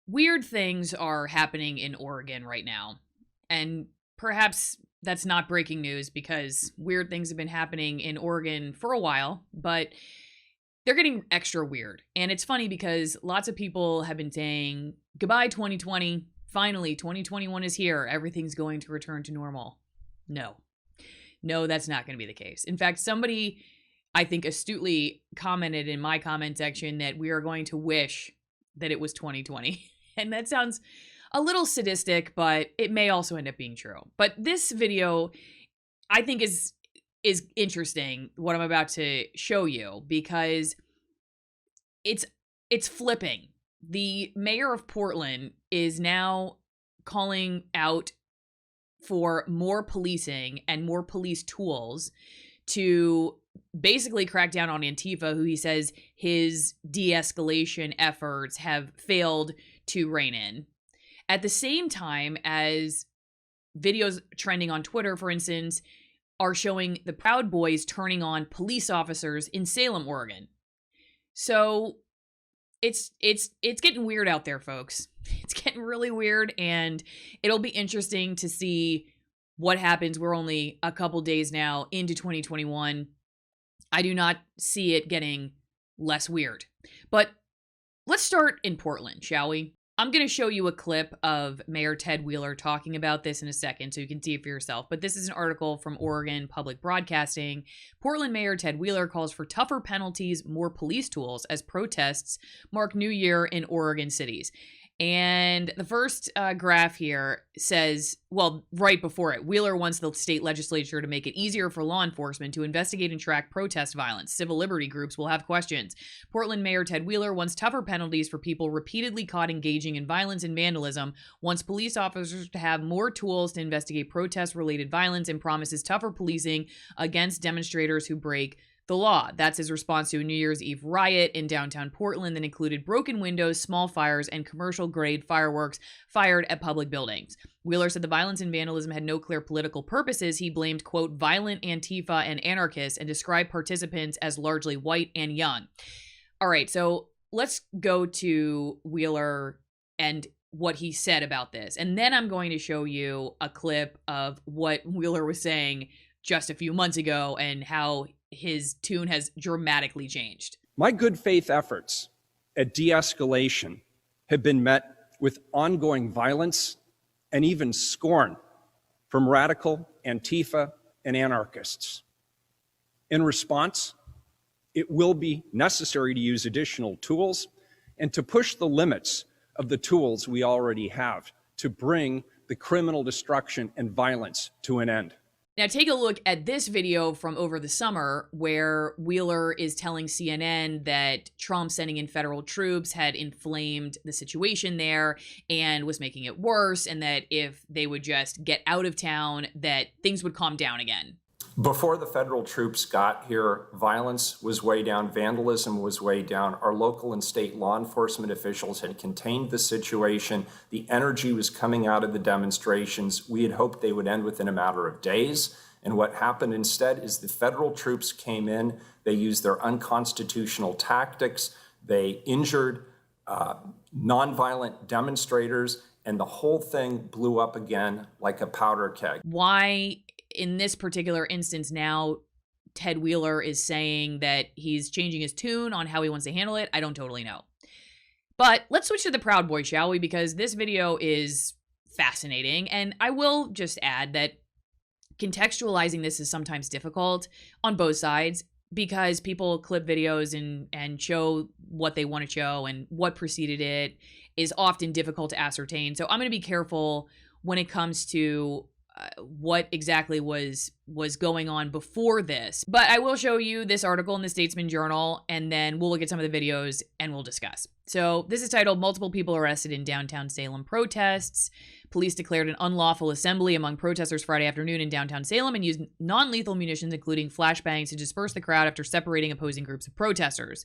Weird things are happening in Oregon right now. And perhaps that's not breaking news because weird things have been happening in Oregon for a while, but they're getting extra weird. And it's funny because lots of people have been saying, goodbye 2020, finally 2021 is here, everything's going to return to normal. No, that's not going to be the case. In fact, somebody, I think, astutely commented in my comment section that we are going to wish that it was 2020. And that sounds a little sadistic, but it may also end up being true. But this video, I think, is interesting, what I'm about to show you, because it's flipping. The mayor of Portland is now calling out for more policing and more police tools to basically crack down on Antifa, who he says his de-escalation efforts have failed to rein in. At the same time as videos trending on Twitter, for instance, are showing the Proud Boys turning on police officers in Salem, Oregon. So it's getting weird out there, folks. It's getting really weird, and it'll be interesting to see what happens. We're only a couple days now into 2021. I do not see it getting less weird. But let's start in Portland, shall we? I'm going to show you a clip of Mayor Ted Wheeler talking about this in a second so you can see it for yourself. But this is an article from Oregon Public Broadcasting. Portland Mayor Ted Wheeler calls for tougher penalties, more police tools as protests mark New Year in Oregon cities. And the first graph here says, well, right before it, Wheeler wants the state legislature to make it easier for law enforcement to investigate and track protest violence. Civil liberty groups will have questions. Portland Mayor Ted Wheeler wants tougher penalties for people repeatedly caught engaging in violence and vandalism, wants police officers to have more tools to investigate protest-related violence, and promises tougher policing against demonstrators who break the law. That's his response to a New Year's Eve riot in downtown Portland that included broken windows, small fires, and commercial-grade fireworks fired at public buildings. Wheeler said the violence and vandalism had no clear political purposes. He blamed, quote, violent Antifa and anarchists, and described participants as largely white and young. All right, so let's go to Wheeler and what he said about this. And then I'm going to show you a clip of what Wheeler was saying just a few months ago and how his tune has dramatically changed. My good faith efforts at de-escalation have been met with ongoing violence and even scorn from radical Antifa and anarchists. In response, it will be necessary to use additional tools and to push the limits of the tools we already have to bring the criminal destruction and violence to an end. Now take a look at this video from over the summer where Wheeler is telling CNN that Trump sending in federal troops had inflamed the situation there and was making it worse, and that if they would just get out of town, that things would calm down again. Before the federal troops got here, violence was way down, vandalism was way down. Our local and state law enforcement officials had contained the situation. The energy was coming out of the demonstrations. We had hoped they would end within a matter of days. And what happened instead is the federal troops came in, they used their unconstitutional tactics, they injured nonviolent demonstrators, and the whole thing blew up again like a powder keg. Why, in this particular instance now, Ted Wheeler is saying that he's changing his tune on how he wants to handle it, I don't totally know. But let's switch to the Proud Boys, shall we? Because this video is fascinating. And I will just add that contextualizing this is sometimes difficult on both sides because people clip videos and show what they want to show, and what preceded it is often difficult to ascertain. So I'm going to be careful when it comes to what exactly was going on before this. But I will show you this article in the Statesman Journal, and then we'll look at some of the videos and we'll discuss. So this is titled, Multiple People Arrested in Downtown Salem Protests. Police declared an unlawful assembly among protesters Friday afternoon in downtown Salem and used non-lethal munitions, including flashbangs, to disperse the crowd after separating opposing groups of protesters.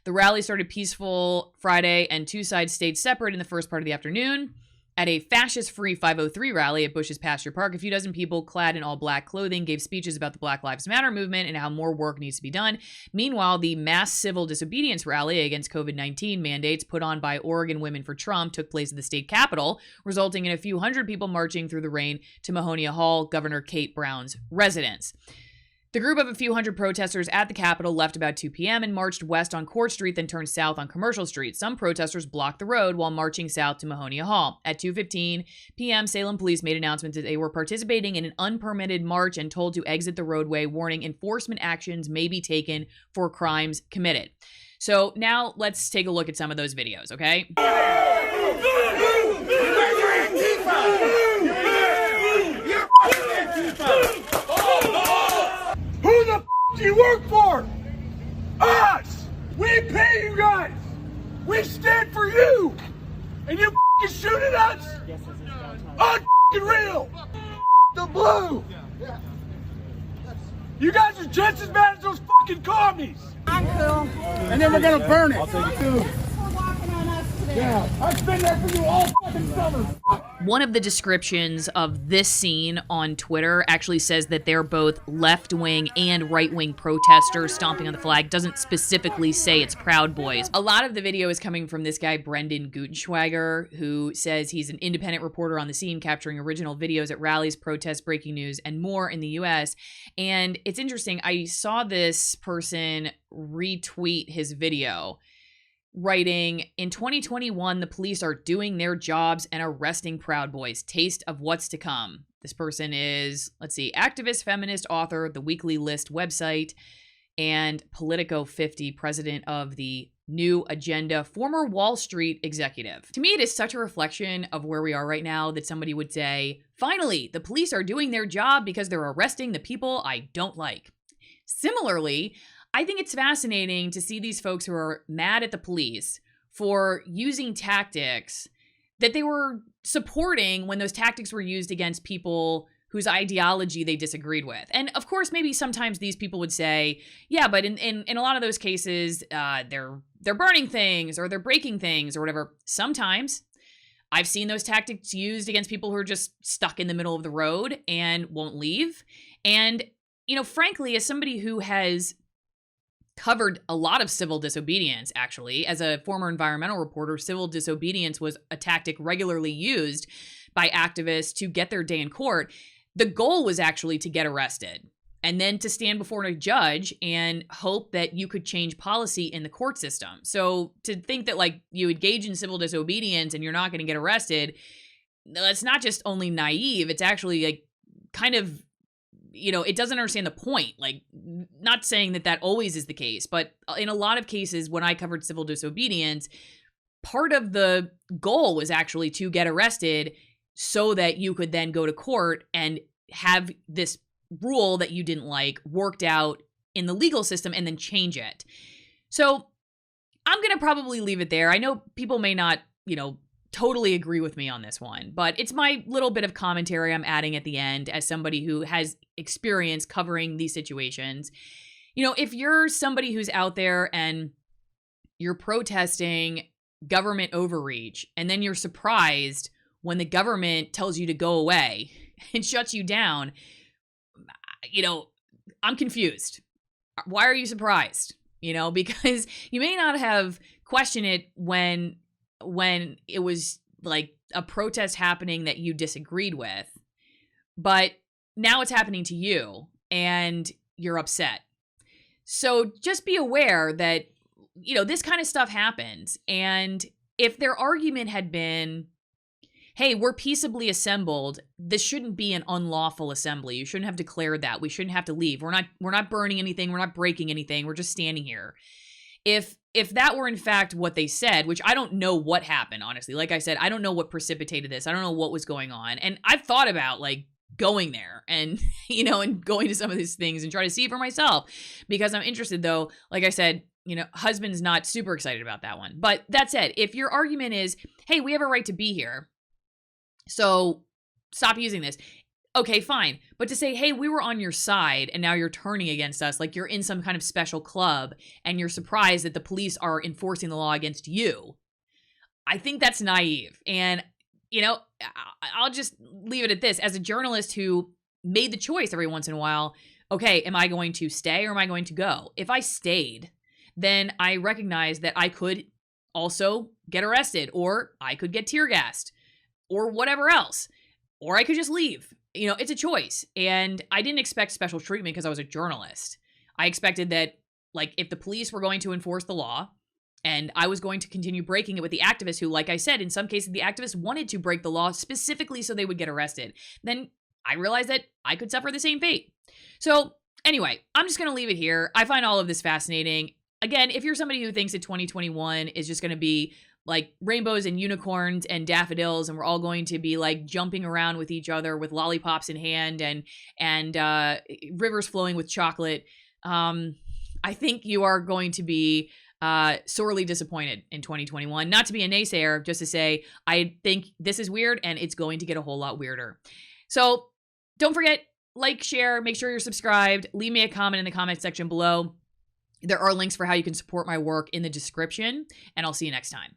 The rally started peaceful Friday, and two sides stayed separate in the first part of the afternoon. At a fascist-free 503 rally at Bush's Pasture Park, a few dozen people clad in all-black clothing gave speeches about the Black Lives Matter movement and how more work needs to be done. Meanwhile, the mass civil disobedience rally against COVID-19 mandates put on by Oregon Women for Trump took place at the state capitol, resulting in a few hundred people marching through the rain to Mahonia Hall, Governor Kate Brown's residence. The group of a few hundred protesters at the Capitol left about 2 p.m. and marched west on Court Street, then turned south on Commercial Street. Some protesters blocked the road while marching south to Mahonia Hall. At 2:15 p.m., Salem police made announcements that they were participating in an unpermitted march and told to exit the roadway, warning enforcement actions may be taken for crimes committed. So now let's take a look at some of those videos, okay? Who the do you work for? Us! We pay you guys! We stand for you! And you shoot at us? Unreal! The blue! You guys are just as bad as those fucking commies! I'm cool. And then we're gonna burn it! Thanks for walking on us today. Yeah, I've been there for you all fucking summer! One of the descriptions of this scene on Twitter actually says that they're both left-wing and right-wing protesters stomping on the flag. Doesn't specifically say it's Proud Boys. A lot of the video is coming from this guy, Brendan Gutenschweiger, who says he's an independent reporter on the scene, capturing original videos at rallies, protests, breaking news, and more in the U.S. And it's interesting. I saw this person retweet his video, writing, in 2021, the police are doing their jobs and arresting Proud Boys. Taste of what's to come. This person is, let's see, activist, feminist, author, the Weekly List website, and Politico 50, president of the New Agenda, former Wall Street executive. To me, it is such a reflection of where we are right now that somebody would say, finally, the police are doing their job because they're arresting the people I don't like. Similarly, I think it's fascinating to see these folks who are mad at the police for using tactics that they were supporting when those tactics were used against people whose ideology they disagreed with. And of course, maybe sometimes these people would say, yeah, but in a lot of those cases, they're burning things or they're breaking things or whatever. Sometimes I've seen those tactics used against people who are just stuck in the middle of the road and won't leave. And, you know, frankly, as somebody who has covered a lot of civil disobedience, actually. As a former environmental reporter, civil disobedience was a tactic regularly used by activists to get their day in court. The goal was actually to get arrested and then to stand before a judge and hope that you could change policy in the court system. So to think that like you engage in civil disobedience and you're not going to get arrested, that's not just only naive, it's actually like kind of, you know, it doesn't understand the point. Like, not saying that that always is the case, but in a lot of cases, when I covered civil disobedience, part of the goal was actually to get arrested so that you could then go to court and have this rule that you didn't like worked out in the legal system and then change it. So I'm going to probably leave it there. I know people may not, you know, totally agree with me on this one, but it's my little bit of commentary I'm adding at the end as somebody who has experience covering these situations. You know, if you're somebody who's out there and you're protesting government overreach, and then you're surprised when the government tells you to go away and shuts you down, you know, I'm confused. Why are you surprised? You know, because you may not have questioned it when it was like a protest happening that you disagreed with, but now it's happening to you and you're upset. So just be aware that, you know, this kind of stuff happens. And if their argument had been, hey, we're peaceably assembled, this shouldn't be an unlawful assembly. You shouldn't have declared that. We shouldn't have to leave. We're not burning anything. We're not breaking anything. We're just standing here. If that were in fact what they said, which I don't know what happened, honestly. Like I said, I don't know what precipitated this. I don't know what was going on. And I've thought about like going there and, you know, and going to some of these things and try to see for myself because I'm interested though. Like I said, you know, husband's not super excited about that one. But that said, if your argument is, hey, we have a right to be here, so stop using this. Okay, fine. But to say, hey, we were on your side and now you're turning against us, like you're in some kind of special club and you're surprised that the police are enforcing the law against you, I think that's naive. And, I'll just leave it at this. As a journalist who made the choice every once in a while, okay, am I going to stay or am I going to go? If I stayed, then I recognize that I could also get arrested, or I could get tear gassed, or whatever else, or I could just leave. It's a choice. And I didn't expect special treatment because I was a journalist. I expected that, like, if the police were going to enforce the law and I was going to continue breaking it with the activists who, like I said, in some cases, the activists wanted to break the law specifically so they would get arrested, then I realized that I could suffer the same fate. So anyway, I'm just going to leave it here. I find all of this fascinating. Again, if you're somebody who thinks that 2021 is just going to be like rainbows and unicorns and daffodils, and we're all going to be like jumping around with each other with lollipops in hand and rivers flowing with chocolate, I think you are going to be sorely disappointed in 2021. Not to be a naysayer, just to say, I think this is weird and it's going to get a whole lot weirder. So don't forget, like, share, make sure you're subscribed, leave me a comment in the comment section below. There are links for how you can support my work in the description, and I'll see you next time.